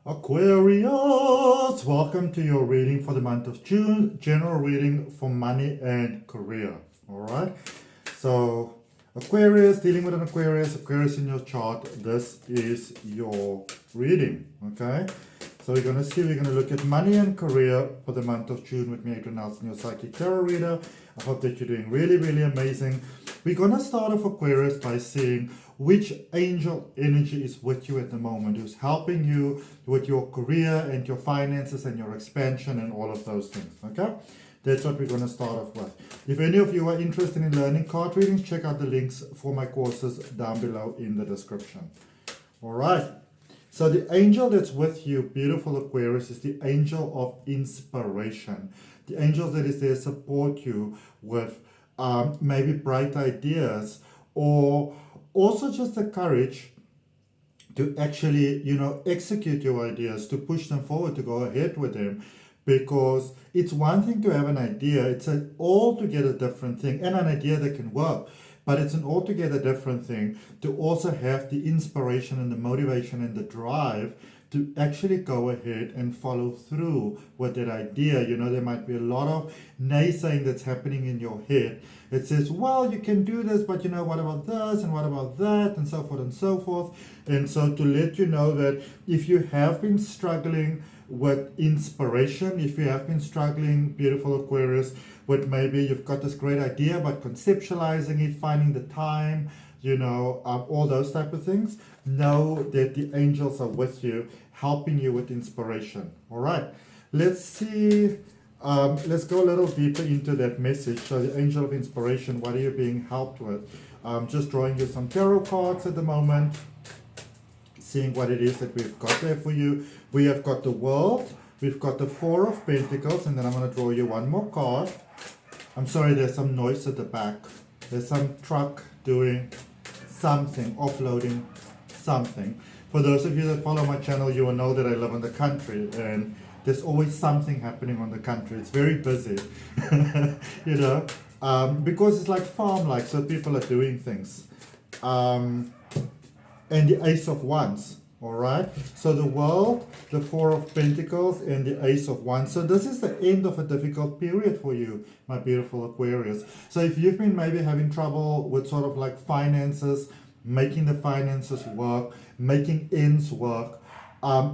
Aquarius, welcome to your reading for the month of June, general reading for money and career. All right, so Aquarius, dealing with an Aquarius in your chart, this is your reading. Okay, so we're going to look at money and career for the month of June with me, Adrian Nelson, your psychic tarot reader. I hope that you're doing really, really amazing. We're going to start off Aquarius by seeing which angel energy is with you at the moment, who's helping you with your career and your finances and your expansion and all of those things. Okay, that's what we're going to start off with. If any of you are interested in learning card readings, check out the links for my courses down below in the description. All right, so the angel that's with you, beautiful Aquarius, is the angel of inspiration. The angel that is there to support you with maybe bright ideas, or also just the courage to actually, execute your ideas, to push them forward, to go ahead with them. Because it's one thing to have an idea, it's an altogether different thing, and an idea that can work. But it's an altogether different thing to also have the inspiration and the motivation and the drive to actually go ahead and follow through with that idea. There might be a lot of naysaying that's happening in your head. It says, well, you can do this, but what about this and what about that, and so forth and so forth. And so to let you know that if you have been struggling with inspiration, if you have been struggling, beautiful Aquarius, with maybe you've got this great idea, but conceptualizing it, finding the time, all those type of things, know that the angels are with you, helping you with inspiration. All right, let's see. Let's go a little deeper into that message. So the angel of inspiration, what are you being helped with? Just drawing you some tarot cards at the moment, seeing what it is that we've got there for you. We have got the World, we've got the Four of Pentacles, and then I'm going to draw you one more card. I'm sorry, there's some noise at the back. There's some truck doing something, offloading something. For those of you that follow my channel, you will know that I live in the country, and there's always something happening on the country. It's very busy, because it's like farm-like, so people are doing things. And the Ace of Wands, all right? So the World, the Four of Pentacles, and the Ace of Wands. So this is the end of a difficult period for you, my beautiful Aquarius. So if you've been maybe having trouble with sort of like finances, making the finances work, making ends work,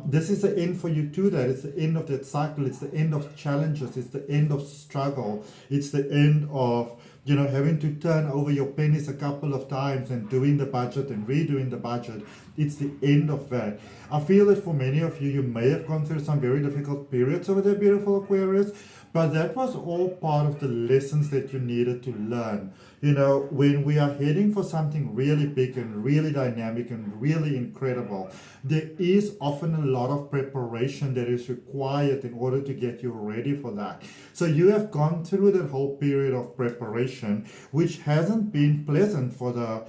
this is the end for you to that. It's the end of that cycle. It's the end of challenges. It's the end of struggle. It's the end of, having to turn over your pennies a couple of times and doing the budget and redoing the budget. It's the end of that. I feel that for many of you, you may have gone through some very difficult periods over there, beautiful Aquarius, but that was all part of the lessons that you needed to learn. When we are heading for something really big and really dynamic and really incredible, there is often a lot of preparation that is required in order to get you ready for that. So you have gone through that whole period of preparation, which hasn't been pleasant for the,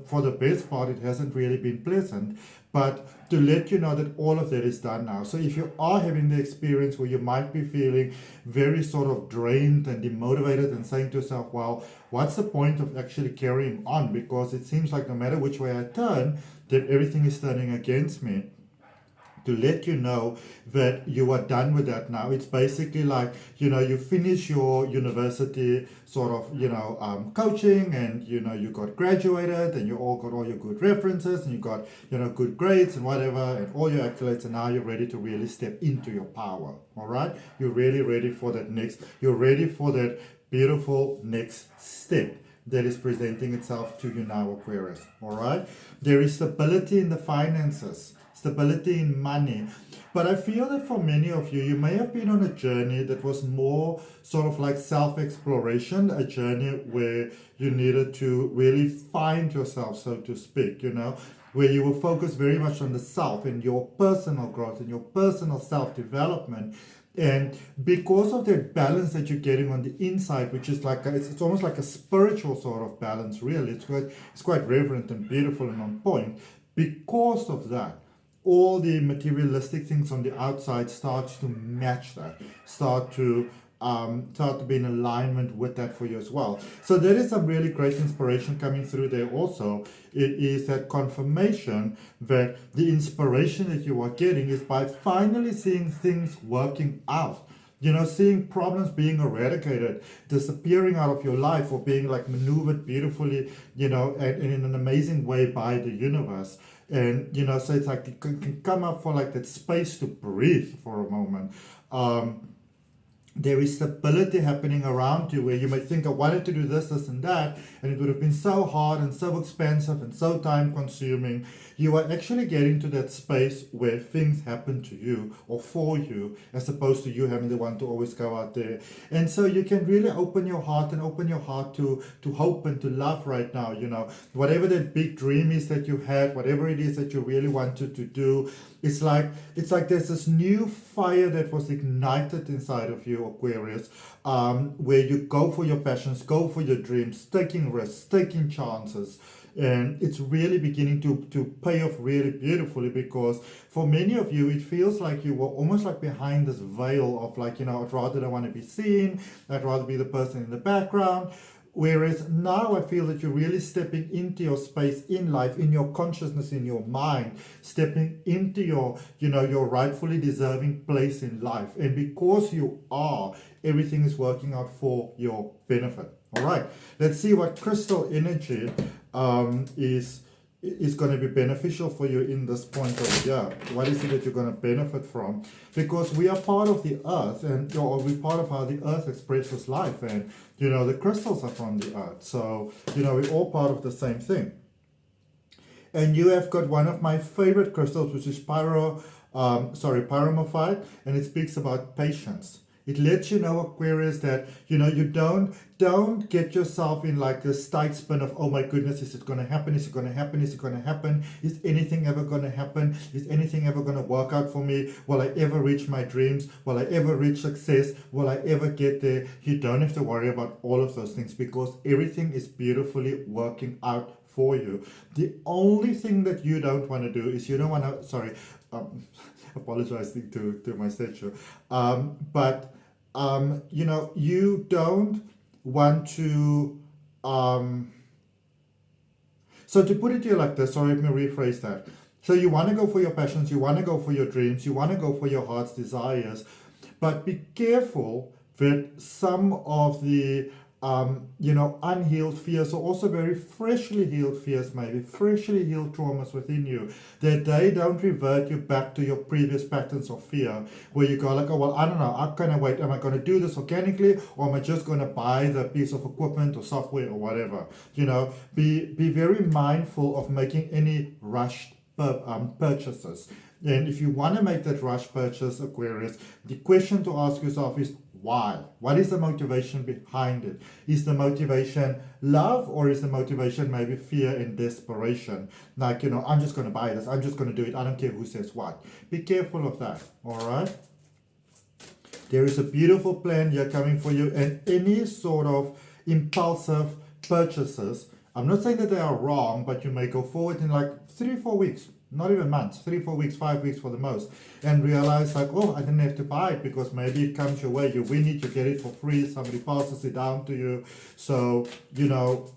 for the best part. It hasn't really been pleasant. But to let you know that all of that is done now. So if you are having the experience where you might be feeling very sort of drained and demotivated and saying to yourself, well, what's the point of actually carrying on? Because it seems like no matter which way I turn, that everything is turning against me. To let you know that you are done with that now. It's basically like, you finish your university sort of, coaching, and, you got graduated, and you all got all your good references, and you got, good grades and whatever, and all your accolades, and now you're ready to really step into your power, all right? You're really ready for that you're ready for that beautiful next step that is presenting itself to you now, Aquarius, all right? There is stability in the finances, stability in money. But I feel that for many of you, you may have been on a journey that was more sort of like self-exploration, a journey where you needed to really find yourself, so to speak, where you were focused very much on the self and your personal growth and your personal self-development. And because of that balance that you're getting on the inside, which is like it's almost like a spiritual sort of balance, really. It's quite reverent and beautiful and on point. Because of that, all the materialistic things on the outside starts to match that, start to start to be in alignment with that for you as well. So there is some really great inspiration coming through there also. It is that confirmation that the inspiration that you are getting is by finally seeing things working out. You know, seeing problems being eradicated, disappearing out of your life, or being like maneuvered beautifully, you know, and in an amazing way by the universe. And, you know, so it's like you can come up for like that space to breathe for a moment. There is stability happening around you where you might think, I wanted to do this, this, and that, and it would have been so hard and so expensive and so time consuming. You are actually getting to that space where things happen to you or for you, as opposed to you having the one to always go out there. And so you can really open your heart to hope and to love right now. You know, whatever that big dream is that you had, whatever it is that you really wanted to do, it's like there's this new fire that was ignited inside of you, Aquarius, where you go for your passions, go for your dreams, taking risks, taking chances. And it's really beginning to pay off really beautifully, because for many of you, it feels like you were almost like behind this veil of like, you know, I'd rather don't want to be seen, I'd rather be the person in the background. Whereas now I feel that you're really stepping into your space in life, in your consciousness, in your mind, stepping into your, you know, your rightfully deserving place in life. And because you are, everything is working out for your benefit. All right, let's see what crystal energy is going to be beneficial for you in this point of year. What is it that you're going to benefit from? Because we are part of the earth, and or we're part of how the earth expresses life, and you know the crystals are from the earth, so you know we're all part of the same thing. And you have got one of my favorite crystals, which is pyromaphite, and it speaks about patience. It lets you know, Aquarius, that you know you don't get yourself in like this tight spin of, oh my goodness, is it going to happen? Is it going to happen? Is it going to happen? Is anything ever going to happen? Is anything ever going to work out for me? Will I ever reach my dreams? Will I ever reach success? Will I ever get there? You don't have to worry about all of those things, because everything is beautifully working out for you. The only thing that you don't want to do is you don't want to, apologizing to my statue, you know, you don't want to, so to put it to you like this, sorry, let me rephrase that. So you want to go for your passions, you want to go for your dreams, you want to go for your heart's desires, but be careful that some of the you know, unhealed fears, or also very freshly healed fears, maybe freshly healed traumas within you, that they don't revert you back to your previous patterns of fear, where you go like, oh, well, I don't know, I'm gonna wait, am I going to do this organically, or am I just going to buy the piece of equipment or software or whatever? You know, be very mindful of making any rushed purchases. And if you want to make that rush purchase, Aquarius, the question to ask yourself is, why? What is the motivation behind it? Is the motivation love, or is the motivation maybe fear and desperation? Like, you know, I'm just going to buy this. I'm just going to do it. I don't care who says what. Be careful of that. All right? There is a beautiful plan here coming for you, and any sort of impulsive purchases, I'm not saying that they are wrong, but you may go forward in like 3-4 weeks. Not even months, 3-4 weeks, 5 weeks for the most, and realize like, oh, I didn't have to buy it, because maybe it comes your way, you win it, you get it for free, somebody passes it down to you. So, you know,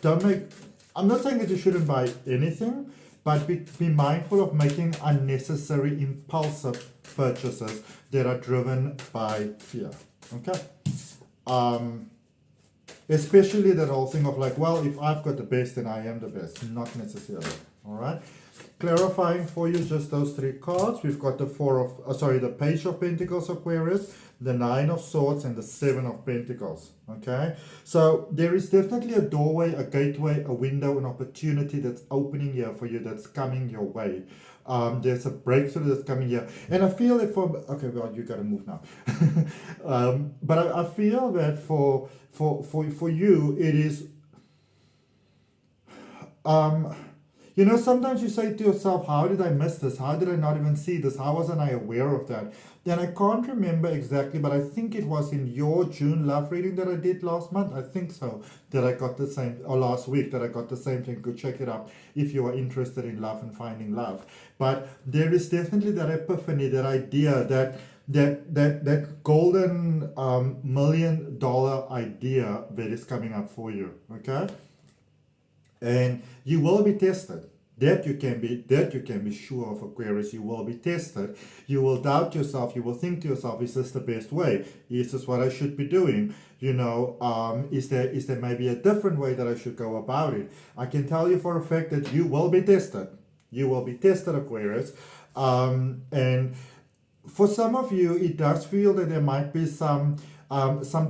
I'm not saying that you shouldn't buy anything, but be mindful of making unnecessary impulsive purchases that are driven by fear. Okay? Especially that whole thing of like, well, if I've got the best, then I am the best. Not necessarily. All right? Clarifying for you just those 3 cards. We've got the Page of Pentacles, Aquarius, the 9 of Swords, and the 7 of Pentacles. Okay? So there is definitely a doorway, a gateway, a window, an opportunity that's opening here for you, that's coming your way. There's a breakthrough that's coming here. And I feel that okay, well, you gotta move now. But I feel that for you, it is, You know, sometimes you say to yourself, how did I miss this? How did I not even see this? How wasn't I aware of that? Then I can't remember exactly, but I think it was in your June love reading that I did last month. I think so, that I got the same, or last week that I got the same thing. Go check it out if you are interested in love and finding love. But there is definitely that epiphany, that idea, that golden $1 million idea that is coming up for you. Okay? And you will be tested. That you can be sure of, Aquarius. You will be tested. You will doubt yourself. You will think to yourself, is this the best way? Is this what I should be doing? You know, is there maybe a different way that I should go about it? I can tell you for a fact that you will be tested. You will be tested, Aquarius. And for some of you, it does feel that there might be some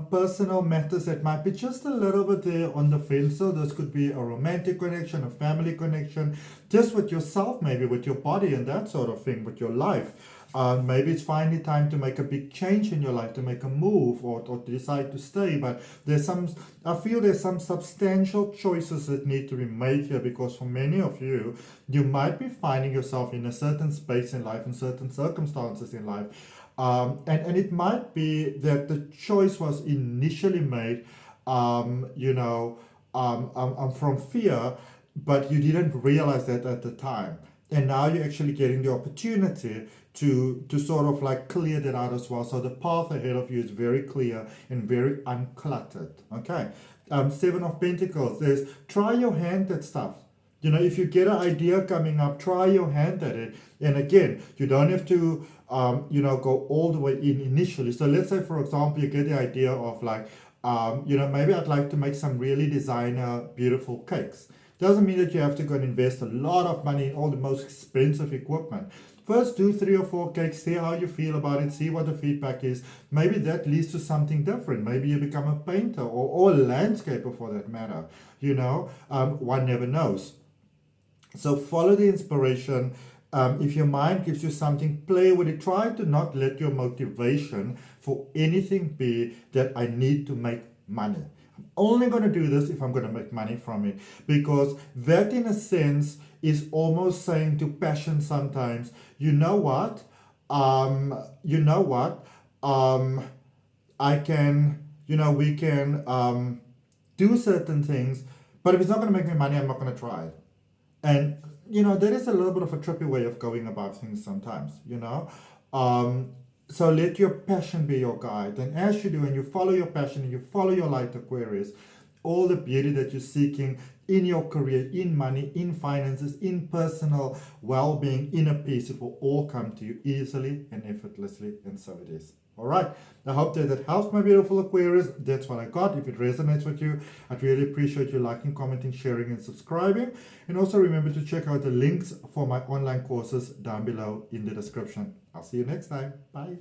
personal matters that might be just a little bit there on the fence. So this could be a romantic connection, a family connection, just with yourself, maybe with your body and that sort of thing, with your life. Maybe it's finally time to make a big change in your life, to make a move, or to decide to stay. But I feel there's some substantial choices that need to be made here, because for many of you, you might be finding yourself in a certain space in life, in certain circumstances in life. And it might be that the choice was initially made, from fear, but you didn't realize that at the time. And now you're actually getting the opportunity to sort of like clear that out as well. So the path ahead of you is very clear and very uncluttered. Okay. Seven of Pentacles. There's try your hand at stuff. You know, if you get an idea coming up, try your hand at it. And again, you don't have to, go all the way in initially. So let's say, for example, you get the idea of like, maybe I'd like to make some really designer, beautiful cakes. Doesn't mean that you have to go and invest a lot of money in all the most expensive equipment. First, do 3 or 4 cakes, see how you feel about it, see what the feedback is. Maybe that leads to something different. Maybe you become a painter or a landscaper for that matter. One never knows. So follow the inspiration. If your mind gives you something, play with it. Try to not let your motivation for anything be that I need to make money. I'm only going to do this if I'm going to make money from it. Because that, in a sense, is almost saying to passion sometimes, I can, we can do certain things, but if it's not going to make me money, I'm not going to try it. And, there is a little bit of a trippy way of going about things sometimes, So let your passion be your guide. And as you do, and you follow your passion, and you follow your light, Aquarius, all the beauty that you're seeking in your career, in money, in finances, in personal well-being, inner peace, it will all come to you easily and effortlessly, and so it is. All right. I hope that helps, my beautiful Aquarius. That's what I got. If it resonates with you, I'd really appreciate you liking, commenting, sharing, and subscribing. And also remember to check out the links for my online courses down below in the description. I'll see you next time. Bye.